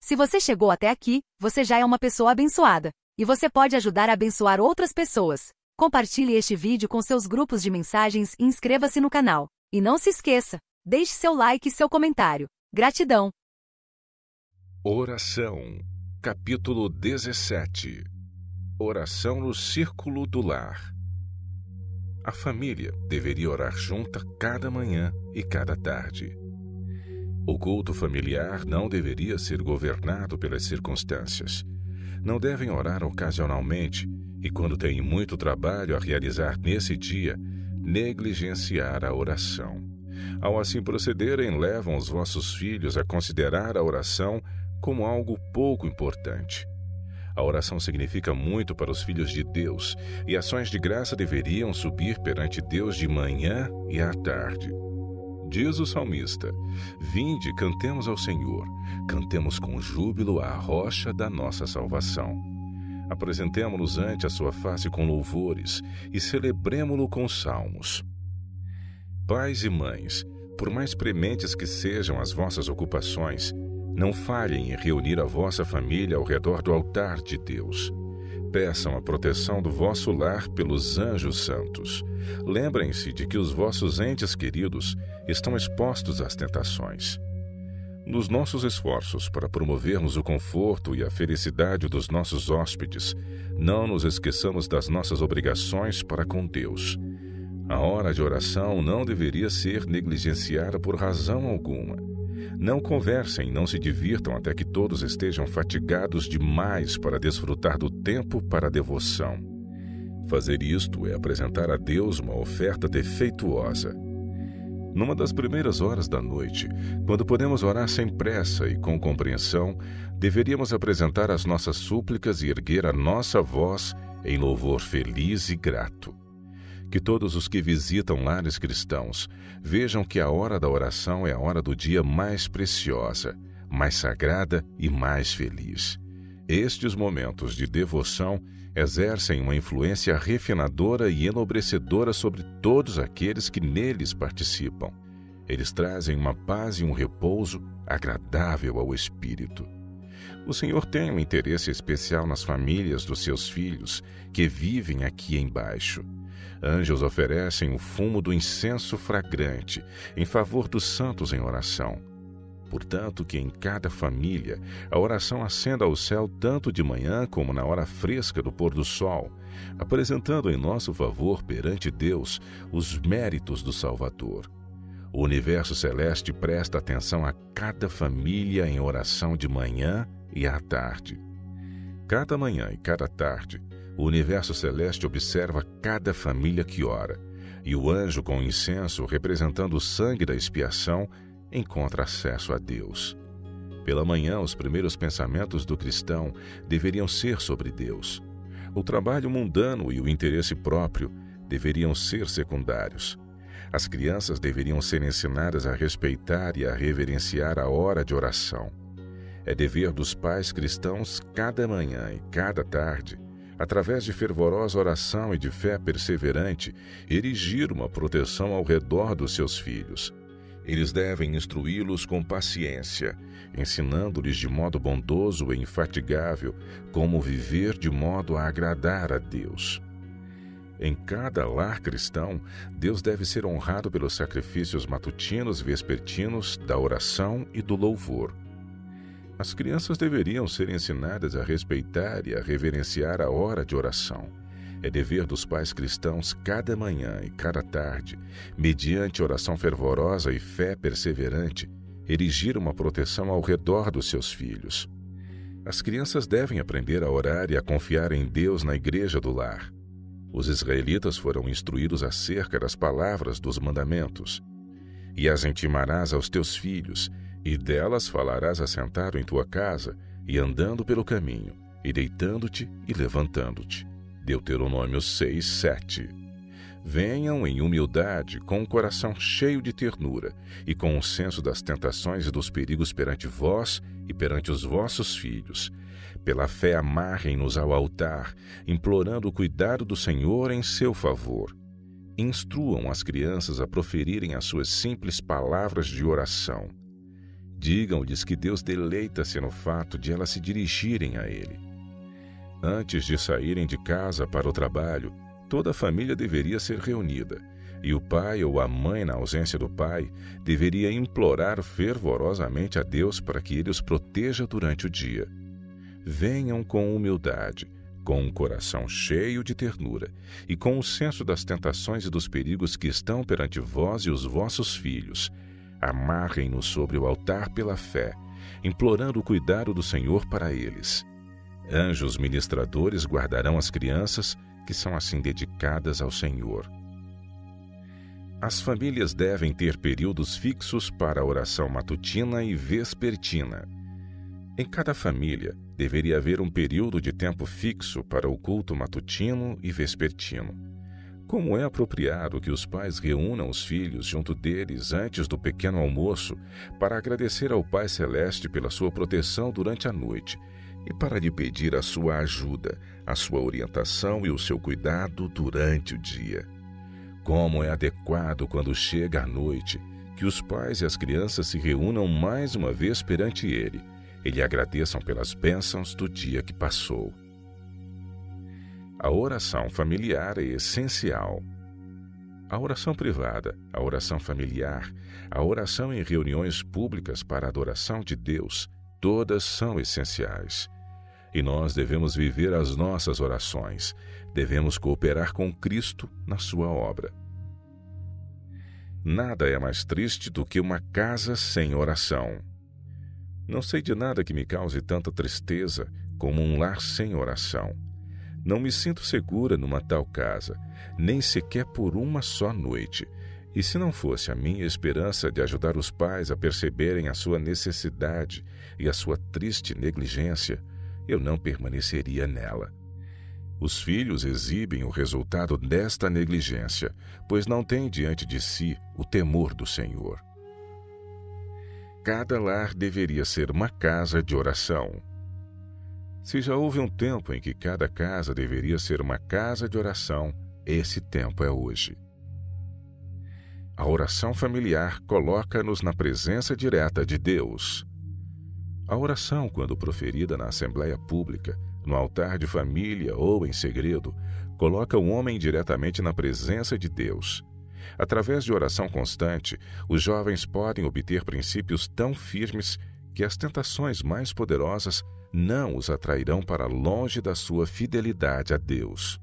Se você chegou até aqui, você já é uma pessoa abençoada. E você pode ajudar a abençoar outras pessoas. Compartilhe este vídeo com seus grupos de mensagens e inscreva-se no canal. E não se esqueça, deixe seu like e seu comentário. Gratidão. Oração, capítulo 17. Oração no círculo do lar. A família deveria orar junta cada manhã e cada tarde. O culto familiar não deveria ser governado pelas circunstâncias. Não devem orar ocasionalmente e, quando têm muito trabalho a realizar nesse dia, negligenciar a oração. Ao assim procederem, levam os vossos filhos a considerar a oração como algo pouco importante. A oração significa muito para os filhos de Deus, e ações de graça deveriam subir perante Deus de manhã e à tarde. Diz o salmista: vinde, cantemos ao Senhor, cantemos com júbilo à rocha da nossa salvação. Apresentemo-nos ante a sua face com louvores e celebremo-lo com salmos. Pais e mães, por mais prementes que sejam as vossas ocupações, não falhem em reunir a vossa família ao redor do altar de Deus. Peçam a proteção do vosso lar pelos anjos santos. Lembrem-se de que os vossos entes queridos estão expostos às tentações. Nos nossos esforços para promovermos o conforto e a felicidade dos nossos hóspedes, não nos esqueçamos das nossas obrigações para com Deus. A hora de oração não deveria ser negligenciada por razão alguma. Não conversem, não se divirtam até que todos estejam fatigados demais para desfrutar do tempo para a devoção. Fazer isto é apresentar a Deus uma oferta defeituosa. Numa das primeiras horas da noite, quando podemos orar sem pressa e com compreensão, deveríamos apresentar as nossas súplicas e erguer a nossa voz em louvor feliz e grato. Que todos os que visitam lares cristãos vejam que a hora da oração é a hora do dia mais preciosa, mais sagrada e mais feliz. Estes momentos de devoção exercem uma influência refinadora e enobrecedora sobre todos aqueles que neles participam. Eles trazem uma paz e um repouso agradável ao espírito. O Senhor tem um interesse especial nas famílias dos seus filhos que vivem aqui embaixo. Anjos oferecem o fumo do incenso fragrante em favor dos santos em oração. Portanto, que em cada família a oração ascenda ao céu tanto de manhã como na hora fresca do pôr do sol, apresentando em nosso favor perante Deus os méritos do Salvador. O universo celeste presta atenção a cada família em oração de manhã e à tarde. Cada manhã e cada tarde, o universo celeste observa cada família que ora, e o anjo com incenso, representando o sangue da expiação, encontra acesso a Deus. Pela manhã, os primeiros pensamentos do cristão deveriam ser sobre Deus. O trabalho mundano e o interesse próprio deveriam ser secundários. As crianças deveriam ser ensinadas a respeitar e a reverenciar a hora de oração. É dever dos pais cristãos, cada manhã e cada tarde, através de fervorosa oração e de fé perseverante, erigir uma proteção ao redor dos seus filhos. Eles devem instruí-los com paciência, ensinando-lhes de modo bondoso e infatigável como viver de modo a agradar a Deus. Em cada lar cristão, Deus deve ser honrado pelos sacrifícios matutinos, vespertinos, da oração e do louvor. As crianças deveriam ser ensinadas a respeitar e a reverenciar a hora de oração. É dever dos pais cristãos, cada manhã e cada tarde, mediante oração fervorosa e fé perseverante, erigir uma proteção ao redor dos seus filhos. As crianças devem aprender a orar e a confiar em Deus na igreja do lar. Os israelitas foram instruídos acerca das palavras dos mandamentos. E as intimarás aos teus filhos, e delas falarás assentado em tua casa, e andando pelo caminho, e deitando-te e levantando-te. Deuteronômio 6, 7. Venham em humildade, com o coração cheio de ternura, e com o senso das tentações e dos perigos perante vós e perante os vossos filhos. Pela fé amarrem-nos ao altar, implorando o cuidado do Senhor em seu favor. Instruam as crianças a proferirem as suas simples palavras de oração. Digam-lhes que Deus deleita-se no fato de elas se dirigirem a Ele. Antes de saírem de casa para o trabalho, toda a família deveria ser reunida, e o pai ou a mãe, na ausência do pai, deveria implorar fervorosamente a Deus para que Ele os proteja durante o dia. Venham com humildade, com um coração cheio de ternura e com o senso das tentações e dos perigos que estão perante vós e os vossos filhos. Amarrem-nos sobre o altar pela fé, implorando o cuidado do Senhor para eles. Anjos ministradores guardarão as crianças que são assim dedicadas ao Senhor. As famílias devem ter períodos fixos para a oração matutina e vespertina. Em cada família, deveria haver um período de tempo fixo para o culto matutino e vespertino. Como é apropriado que os pais reúnam os filhos junto deles antes do pequeno almoço para agradecer ao Pai Celeste pela sua proteção durante a noite e para lhe pedir a sua ajuda, a sua orientação e o seu cuidado durante o dia. Como é adequado quando chega a noite que os pais e as crianças se reúnam mais uma vez perante Ele e lhe agradeçam pelas bênçãos do dia que passou. A oração familiar é essencial. A oração privada, a oração familiar, a oração em reuniões públicas para a adoração de Deus, todas são essenciais. E nós devemos viver as nossas orações, devemos cooperar com Cristo na sua obra. Nada é mais triste do que uma casa sem oração. Não sei de nada que me cause tanta tristeza como um lar sem oração. Não me sinto segura numa tal casa, nem sequer por uma só noite. E se não fosse a minha esperança de ajudar os pais a perceberem a sua necessidade e a sua triste negligência, eu não permaneceria nela. Os filhos exibem o resultado desta negligência, pois não têm diante de si o temor do Senhor. Cada lar deveria ser uma casa de oração. Se já houve um tempo em que cada casa deveria ser uma casa de oração, esse tempo é hoje. A oração familiar coloca-nos na presença direta de Deus. A oração, quando proferida na assembleia pública, no altar de família ou em segredo, coloca o homem diretamente na presença de Deus. Através de oração constante, os jovens podem obter princípios tão firmes que as tentações mais poderosas não os atrairão para longe da sua fidelidade a Deus.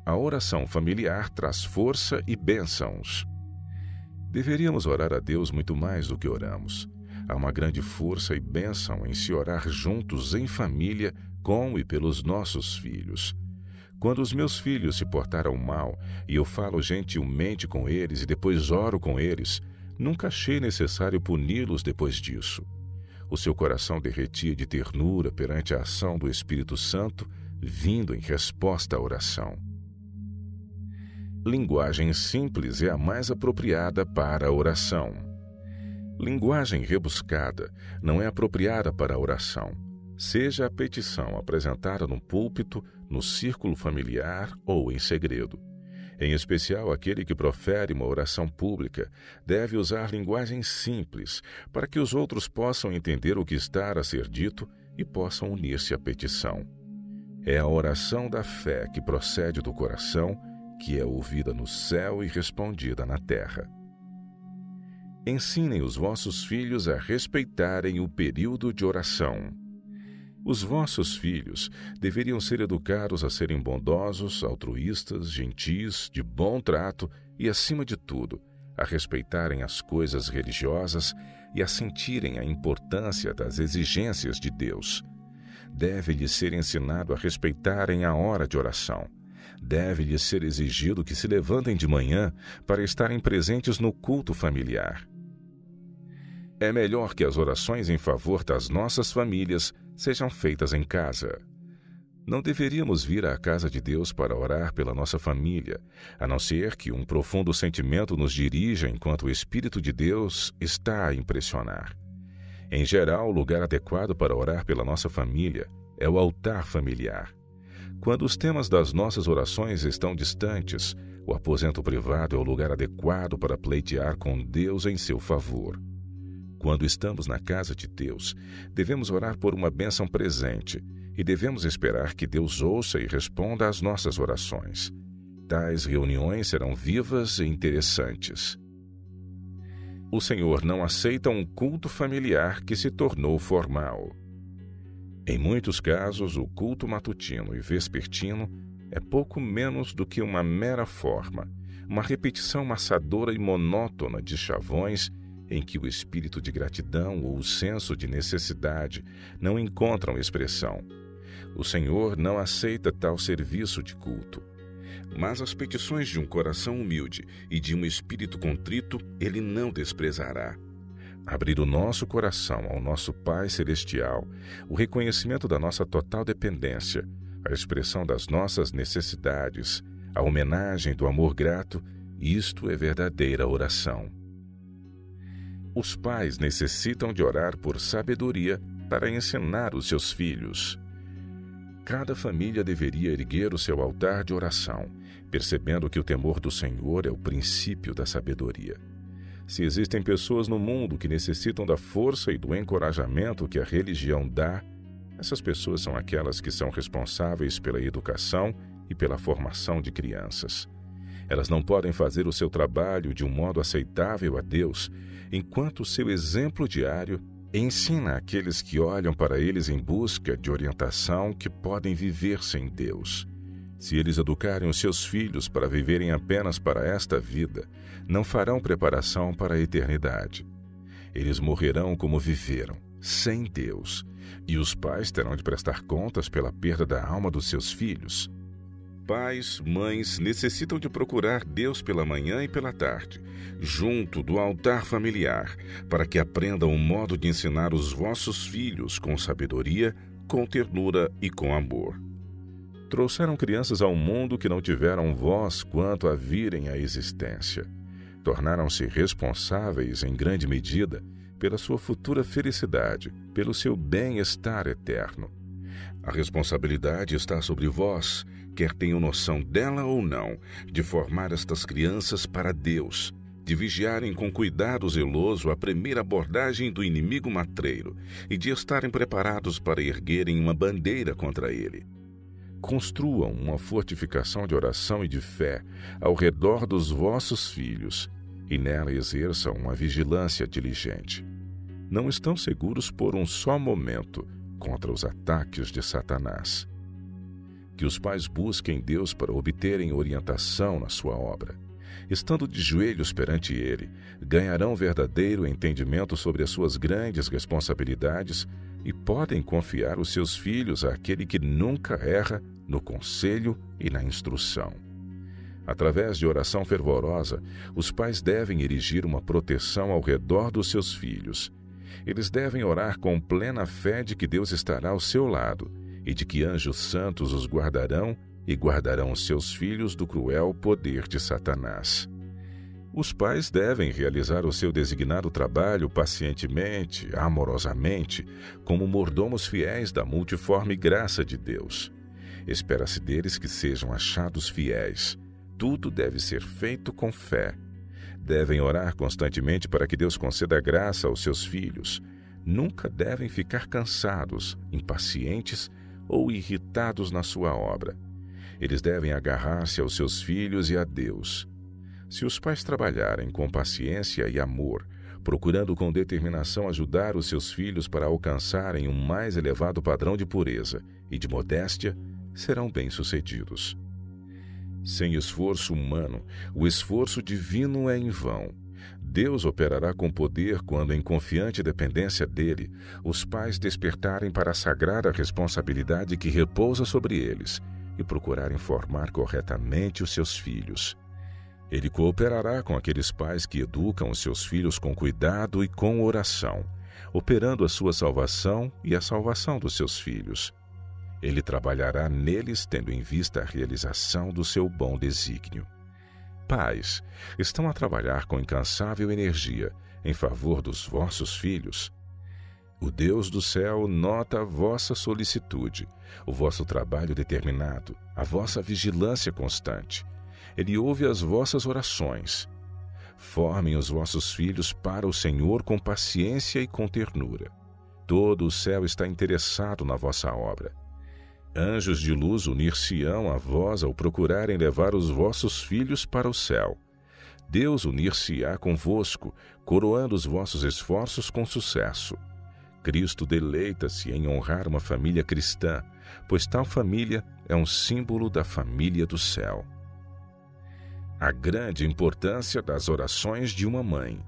A oração familiar traz força e bênçãos. Deveríamos orar a Deus muito mais do que oramos. Há uma grande força e bênção em se orar juntos em família com e pelos nossos filhos. Quando os meus filhos se portaram mal e eu falo gentilmente com eles e depois oro com eles, nunca achei necessário puni-los depois disso. O seu coração derretia de ternura perante a ação do Espírito Santo, vindo em resposta à oração. Linguagem simples é a mais apropriada para a oração. Linguagem rebuscada não é apropriada para a oração, seja a petição apresentada no púlpito, no círculo familiar ou em segredo. Em especial, aquele que profere uma oração pública deve usar linguagem simples para que os outros possam entender o que está a ser dito e possam unir-se à petição. É a oração da fé que procede do coração, que é ouvida no céu e respondida na terra. Ensinem os vossos filhos a respeitarem o período de oração. Os vossos filhos deveriam ser educados a serem bondosos, altruístas, gentis, de bom trato e, acima de tudo, a respeitarem as coisas religiosas e a sentirem a importância das exigências de Deus. Deve-lhes ser ensinado a respeitarem a hora de oração. Deve-lhes ser exigido que se levantem de manhã para estarem presentes no culto familiar. É melhor que as orações em favor das nossas famílias sejam feitas em casa. Não deveríamos vir à casa de Deus para orar pela nossa família, a não ser que um profundo sentimento nos dirija enquanto o Espírito de Deus está a impressionar. Em geral, o lugar adequado para orar pela nossa família é o altar familiar. Quando os temas das nossas orações estão distantes, o aposento privado é o lugar adequado para pleitear com Deus em seu favor. Quando estamos na casa de Deus, devemos orar por uma bênção presente e devemos esperar que Deus ouça e responda às nossas orações. Tais reuniões serão vivas e interessantes. O Senhor não aceita um culto familiar que se tornou formal. Em muitos casos, o culto matutino e vespertino é pouco menos do que uma mera forma, uma repetição maçadora e monótona de chavões em que o espírito de gratidão ou o senso de necessidade não encontram expressão. O Senhor não aceita tal serviço de culto. Mas as petições de um coração humilde e de um espírito contrito, Ele não desprezará. Abrir o nosso coração ao nosso Pai Celestial, o reconhecimento da nossa total dependência, a expressão das nossas necessidades, a homenagem do amor grato, isto é verdadeira oração. Os pais necessitam de orar por sabedoria para ensinar os seus filhos. Cada família deveria erguer o seu altar de oração, percebendo que o temor do Senhor é o princípio da sabedoria. Se existem pessoas no mundo que necessitam da força e do encorajamento que a religião dá, essas pessoas são aquelas que são responsáveis pela educação e pela formação de crianças. Elas não podem fazer o seu trabalho de um modo aceitável a Deus, enquanto o seu exemplo diário ensina àqueles que olham para eles em busca de orientação que podem viver sem Deus. Se eles educarem os seus filhos para viverem apenas para esta vida, não farão preparação para a eternidade. Eles morrerão como viveram, sem Deus, e os pais terão de prestar contas pela perda da alma dos seus filhos. Pais, mães necessitam de procurar Deus pela manhã e pela tarde, junto do altar familiar, para que aprendam o modo de ensinar os vossos filhos com sabedoria, com ternura e com amor. Trouxeram crianças ao mundo que não tiveram voz quanto a virem à existência. Tornaram-se responsáveis, em grande medida, pela sua futura felicidade, pelo seu bem-estar eterno. A responsabilidade está sobre vós, quer tenham noção dela ou não, de formar estas crianças para Deus, de vigiarem com cuidado zeloso a primeira abordagem do inimigo matreiro e de estarem preparados para erguerem uma bandeira contra ele. Construam uma fortificação de oração e de fé ao redor dos vossos filhos e nela exerçam uma vigilância diligente. Não estão seguros por um só momento contra os ataques de Satanás. Que os pais busquem Deus para obterem orientação na sua obra. Estando de joelhos perante Ele, ganharão verdadeiro entendimento sobre as suas grandes responsabilidades e podem confiar os seus filhos àquele que nunca erra no conselho e na instrução. Através de oração fervorosa, os pais devem erigir uma proteção ao redor dos seus filhos. Eles devem orar com plena fé de que Deus estará ao seu lado e de que anjos santos os guardarão e guardarão os seus filhos do cruel poder de Satanás. Os pais devem realizar o seu designado trabalho pacientemente, amorosamente, como mordomos fiéis da multiforme graça de Deus. Espera-se deles que sejam achados fiéis. Tudo deve ser feito com fé. Devem orar constantemente para que Deus conceda graça aos seus filhos. Nunca devem ficar cansados, impacientes ou irritados na sua obra. Eles devem agarrar-se aos seus filhos e a Deus. Se os pais trabalharem com paciência e amor, procurando com determinação ajudar os seus filhos para alcançarem um mais elevado padrão de pureza e de modéstia, serão bem-sucedidos. Sem esforço humano, o esforço divino é em vão. Deus operará com poder quando, em confiante dependência dele, os pais despertarem para a sagrada responsabilidade que repousa sobre eles e procurarem formar corretamente os seus filhos. Ele cooperará com aqueles pais que educam os seus filhos com cuidado e com oração, operando a sua salvação e a salvação dos seus filhos. Ele trabalhará neles tendo em vista a realização do seu bom desígnio. Pais, estão a trabalhar com incansável energia em favor dos vossos filhos. O Deus do céu nota a vossa solicitude, o vosso trabalho determinado, a vossa vigilância constante. Ele ouve as vossas orações. Formem os vossos filhos para o Senhor com paciência e com ternura. Todo o céu está interessado na vossa obra. Anjos de luz unir-se-ão a vós ao procurarem levar os vossos filhos para o céu. Deus unir-se-á convosco, coroando os vossos esforços com sucesso. Cristo deleita-se em honrar uma família cristã, pois tal família é um símbolo da família do céu. A grande importância das orações de uma mãe.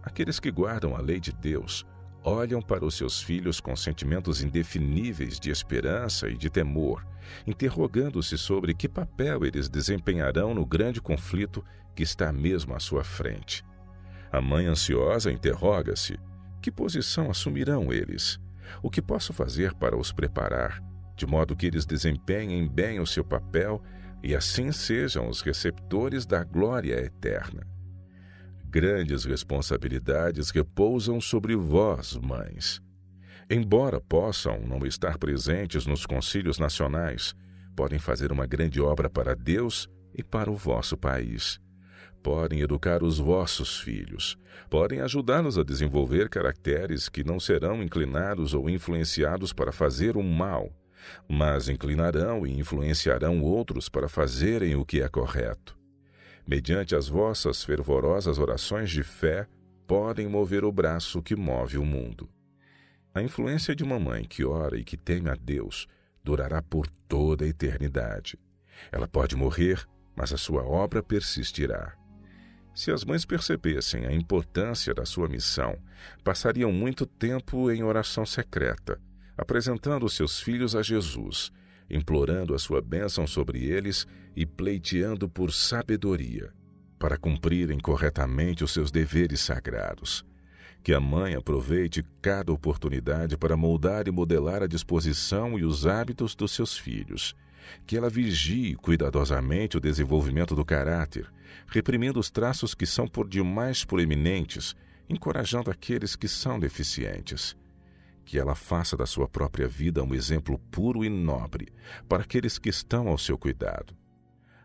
Aqueles que guardam a lei de Deus olham para os seus filhos com sentimentos indefiníveis de esperança e de temor, interrogando-se sobre que papel eles desempenharão no grande conflito que está mesmo à sua frente. A mãe ansiosa interroga-se: que posição assumirão eles? O que posso fazer para os preparar, de modo que eles desempenhem bem o seu papel e assim sejam os receptores da glória eterna? Grandes responsabilidades repousam sobre vós, mães. Embora possam não estar presentes nos concílios nacionais, podem fazer uma grande obra para Deus e para o vosso país. Podem educar os vossos filhos. Podem ajudá-los a desenvolver caracteres que não serão inclinados ou influenciados para fazer o mal, mas inclinarão e influenciarão outros para fazerem o que é correto. Mediante as vossas fervorosas orações de fé, podem mover o braço que move o mundo. A influência de uma mãe que ora e que teme a Deus durará por toda a eternidade. Ela pode morrer, mas a sua obra persistirá. Se as mães percebessem a importância da sua missão, passariam muito tempo em oração secreta, apresentando seus filhos a Jesus, implorando a sua bênção sobre eles e pleiteando por sabedoria, para cumprirem corretamente os seus deveres sagrados. Que a mãe aproveite cada oportunidade para moldar e modelar a disposição e os hábitos dos seus filhos. Que ela vigie cuidadosamente o desenvolvimento do caráter, reprimindo os traços que são por demais proeminentes, encorajando aqueles que são deficientes. Que ela faça da sua própria vida um exemplo puro e nobre para aqueles que estão ao seu cuidado.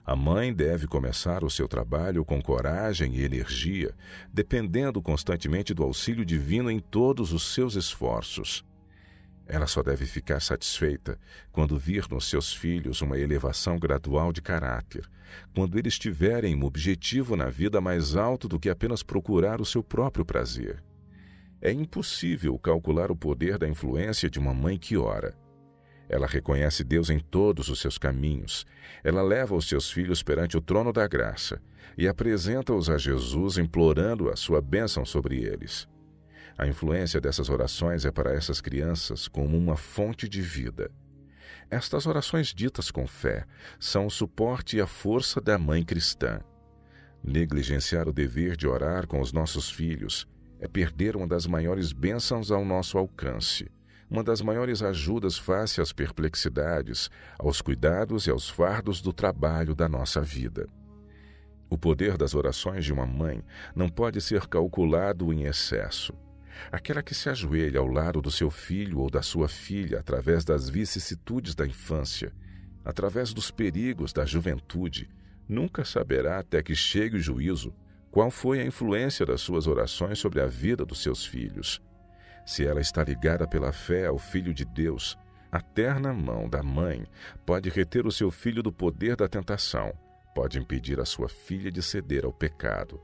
A mãe deve começar o seu trabalho com coragem e energia, dependendo constantemente do auxílio divino em todos os seus esforços. Ela só deve ficar satisfeita quando vir nos seus filhos uma elevação gradual de caráter, quando eles tiverem um objetivo na vida mais alto do que apenas procurar o seu próprio prazer. É impossível calcular o poder da influência de uma mãe que ora. Ela reconhece Deus em todos os seus caminhos. Ela leva os seus filhos perante o trono da graça e apresenta-os a Jesus, implorando a sua bênção sobre eles. A influência dessas orações é para essas crianças como uma fonte de vida. Estas orações ditas com fé são o suporte e a força da mãe cristã. Negligenciar o dever de orar com os nossos filhos é perder uma das maiores bênçãos ao nosso alcance, uma das maiores ajudas face às perplexidades, aos cuidados e aos fardos do trabalho da nossa vida. O poder das orações de uma mãe não pode ser calculado em excesso. Aquela que se ajoelha ao lado do seu filho ou da sua filha através das vicissitudes da infância, através dos perigos da juventude, nunca saberá até que chegue o juízo qual foi a influência das suas orações sobre a vida dos seus filhos. Se ela está ligada pela fé ao Filho de Deus, a terna mão da mãe pode reter o seu filho do poder da tentação, pode impedir a sua filha de ceder ao pecado.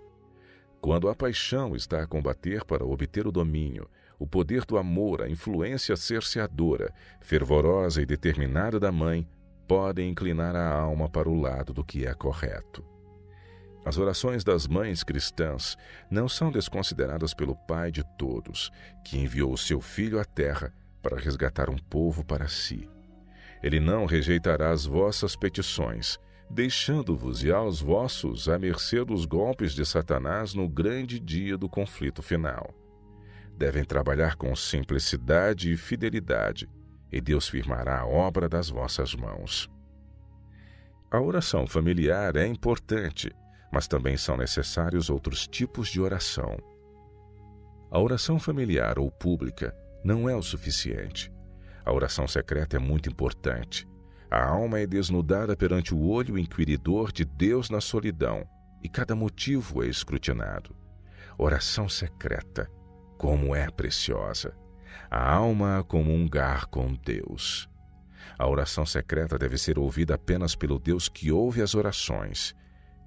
Quando a paixão está a combater para obter o domínio, o poder do amor, a influência cerceadora, fervorosa e determinada da mãe, podem inclinar a alma para o lado do que é correto. As orações das mães cristãs não são desconsideradas pelo Pai de todos, que enviou o seu Filho à terra para resgatar um povo para si. Ele não rejeitará as vossas petições, deixando-vos e aos vossos à mercê dos golpes de Satanás no grande dia do conflito final. Devem trabalhar com simplicidade e fidelidade, e Deus firmará a obra das vossas mãos. A oração familiar é importante, mas também são necessários outros tipos de oração. A oração familiar ou pública não é o suficiente. A oração secreta é muito importante. A alma é desnudada perante o olho inquiridor de Deus na solidão, e cada motivo é escrutinado. Oração secreta, como é preciosa! A alma a comungar com Deus. A oração secreta deve ser ouvida apenas pelo Deus que ouve as orações.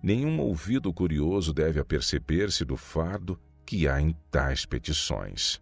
Nenhum ouvido curioso deve aperceber-se do fardo que há em tais petições.